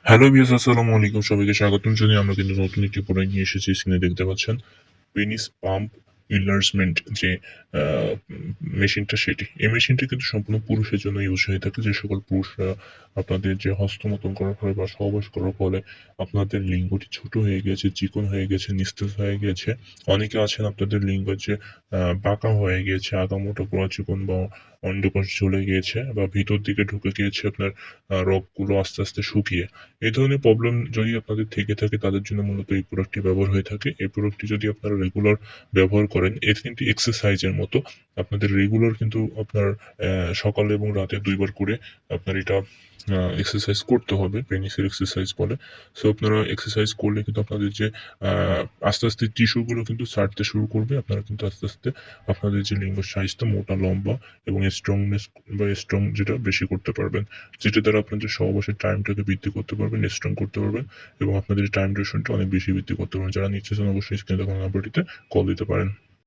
Hello viewers, আসসালামু আলাইকুম। সবাইকে স্বাগতম জানিয়ে আমরা কিন্তু নতুন একটি প্রোডাক্ট নিয়ে এসেছি। স্ক্রিনে দেখতে পাচ্ছেন পেনিস পাম্প ইনলার্জমেন্ট যে মেশিনটা, সেটি এই মেশিনটা কিন্তু সম্পূর্ণ পুরুষের জন্য ইউজ হয়ে থাকে। যে সকল পুরুষরা আপনাদের যে হস্তমৈথুন করার ফলে বা সহবাস করার ফলে আপনাদের লিঙ্গটি ছোট হয়ে গেছে, চিকন হয়ে গেছে, নিস্তেজ হয়ে গেছে। অনেকে আছেন আপনাদের লিঙ্গ যে বাঁকা হয়ে গিয়েছে, আগামোটা গোড়া চিকন বা অন্ডকোষ ঝুলে গিয়েছে বা ভিতর দিকে ঢুকে গিয়েছে আপনার রগগুলো আস্তে আস্তে শুকিয়ে। এই ধরনের প্রবলেম যদি আপনাদের থেকে থাকে, তাদের জন্য মূলত এই প্রোডাক্টটি ব্যবহার হয়ে থাকে। এই প্রোডাক্টটি যদি আপনারা রেগুলার ব্যবহার করেন, এর কিন্তু এক্সারসাইজের মতো। আপনাদের রেগুলার কিন্তু আপনার সকালে এবং রাতে ২ বার করে আপনার এটা এক্সারসাইজ করতে হবে। পেনিসের এক্সারসাইজ বলে। সো আপনারা এক্সারসাইজ করলে কিন্তু আপনাদের যে আ আস্তে আস্তে টিস্যু গুলো কিন্তু ছাড়তে শুরু করবে। আপনারা কিন্তু আস্তে আস্তে আপনাদের যে লিঙ্গ সাইজটা মোটা, লম্বা এবং স্ট্রংনেস বা স্ট্রং যেটা বেশি করতে পারবেন। যেটা দ্বারা আপনাদের সহবাসের টাইমটাকে বৃদ্ধি করতে পারবেন, স্ট্রং করতে পারবেন এবং আপনাদের টাইম ডিউরেশনটা অনেক বেশি বৃদ্ধি করতে পারবেন। যারা নিতে চান অবশ্যই স্ক্রিনে দেখানো নাম্বারটিতে কল দিতে পারেন।